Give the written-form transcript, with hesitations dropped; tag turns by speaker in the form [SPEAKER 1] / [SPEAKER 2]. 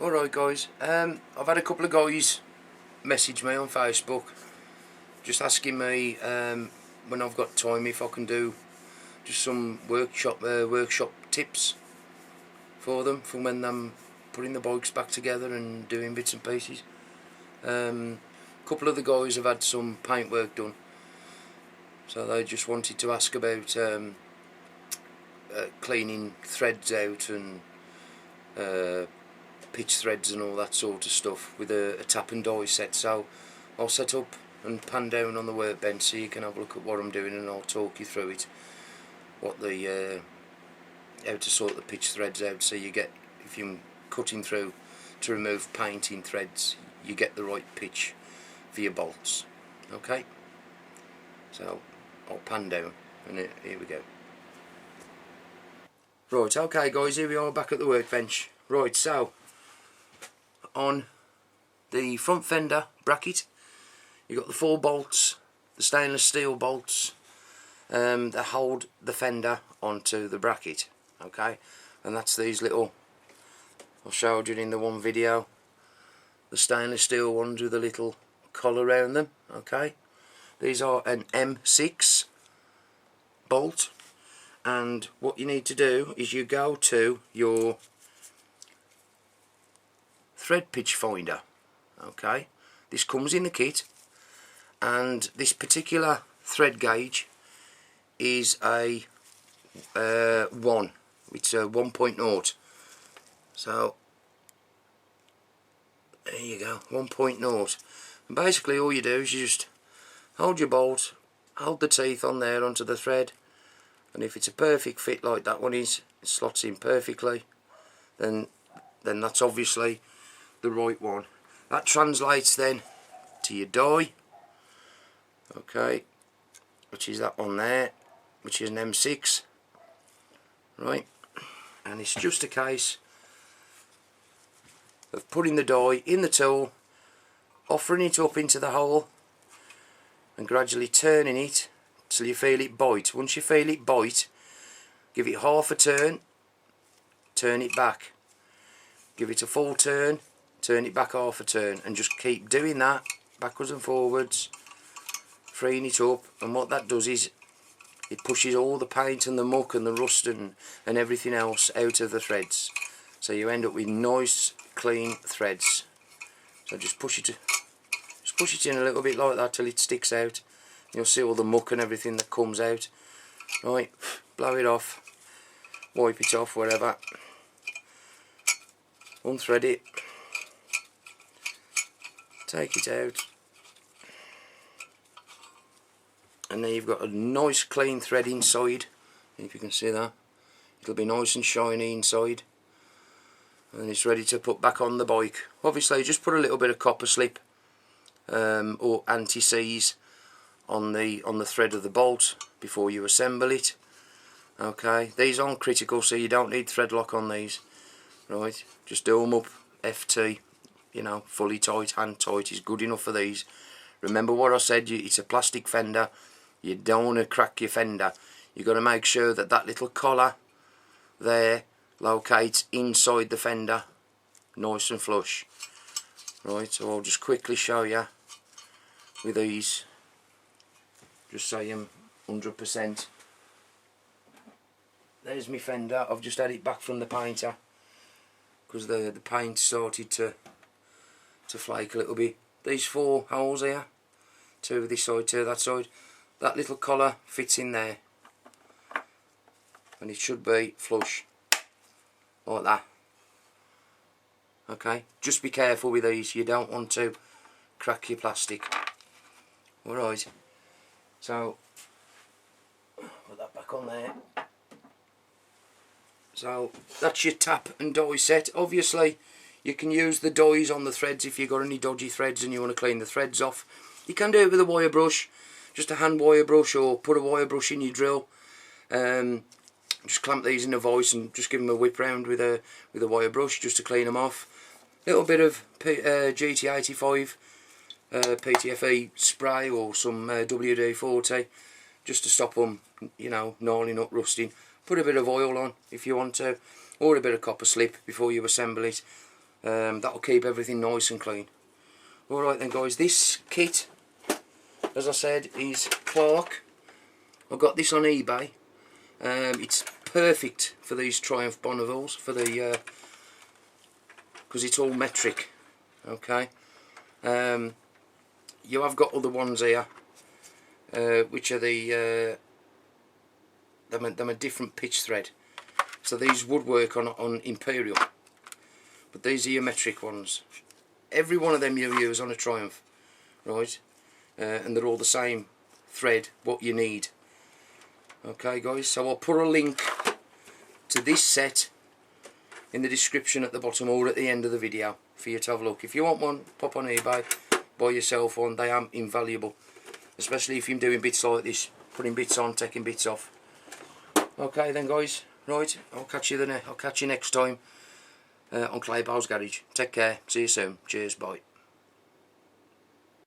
[SPEAKER 1] Alright guys, I've had a couple of guys message me on Facebook just asking me when I've got time if I can do just some workshop tips for them from when I'm putting the bikes back together and doing bits and pieces. A couple of the guys have had some paintwork done, so they just wanted to ask about cleaning threads out and pitch threads and all that sort of stuff with a tap and die set. So I'll set up and pan down on the workbench so you can have a look at what I'm doing, and I'll talk you through it, what the how to sort the pitch threads out, so you get, if you're cutting through to remove painting threads, you get the right pitch for your bolts. Okay, so I'll pan down and here we go. Right, okay guys, here we are back at the workbench. Right, so on the front fender bracket you've got the 4 bolts, the stainless steel bolts that hold the fender onto the bracket. Okay, and that's these little, I showed you in the one video, the stainless steel ones with a little collar around them. Okay, these are an M6 bolt, and what you need to do is you go to your thread pitch finder. Okay, this comes in the kit, and this particular thread gauge is a 1. It's a 1.0. So there you go, 1.0. And basically all you do is you just hold your bolt, hold the teeth on there onto the thread, and if it's a perfect fit like that one is, it slots in perfectly, then that's obviously the right one. That translates then to your die, okay, which is that one there, which is an M6, right, and it's just a case of putting the die in the tool, offering it up into the hole and gradually turning it till you feel it bite. Once you feel it bite, give it half a turn, turn it back, give it a full turn, turn it back half a turn, and just keep doing that backwards and forwards, freeing it up. And what that does is it pushes all the paint and the muck and the rust and everything else out of the threads, so you end up with nice clean threads. So just push it in a little bit like that till it sticks out. You'll see all the muck and everything that comes out. Right, blow it off, wipe it off wherever, unthread it, take it out, and then you've got a nice clean thread inside. If you can see that, it'll be nice and shiny inside, and it's ready to put back on the bike. Obviously just put a little bit of copper slip or anti-seize on the thread of the bolt before you assemble it. Okay, these aren't critical, so you don't need thread lock on these. Right, just do them up FT, you know, fully tight, hand tight is good enough for these. Remember what I said, it's a plastic fender, you don't want to crack your fender. You've got to make sure that that little collar there locates inside the fender nice and flush. Right, so I'll just quickly show you with these, just so I'm 100%. There's my fender. I've just had it back from the painter because the paint started to flake a little bit. These 4 holes here, 2 this side, 2 that side, that little collar fits in there, and it should be flush like that. Okay, just be careful with these, you don't want to crack your plastic. Alright, so put that back on there. So that's your tap and die set. Obviously you can use the dies on the threads if you've got any dodgy threads and you want to clean the threads off. You can do it with a wire brush, just a hand wire brush, or put a wire brush in your drill. Just clamp these in a vise and just give them a whip round with a wire brush just to clean them off. A little bit of GT85 PTFE spray or some WD-40 just to stop them, you know, gnarling up, rusting. Put a bit of oil on if you want to, or a bit of copper slip before you assemble it. That'll keep everything nice and clean. Alright then guys, this kit, as I said, is Clark. I got this on eBay. It's perfect for these Triumph Bonneville's, for the because it's all metric. Okay. You have got other ones here, which are the them a different pitch thread. So these would work on Imperial, but these are your metric ones. Every one of them you use on a Triumph, right? And they're all the same thread, what you need. Okay guys, so I'll put a link to this set in the description at the bottom or at the end of the video for you to have a look. If you want one, pop on eBay, buy yourself one. They are invaluable, especially if you're doing bits like this, putting bits on, taking bits off. Okay then guys, right, I'll catch you next time on Claypoles Garage. Take care, see you soon, cheers, bye.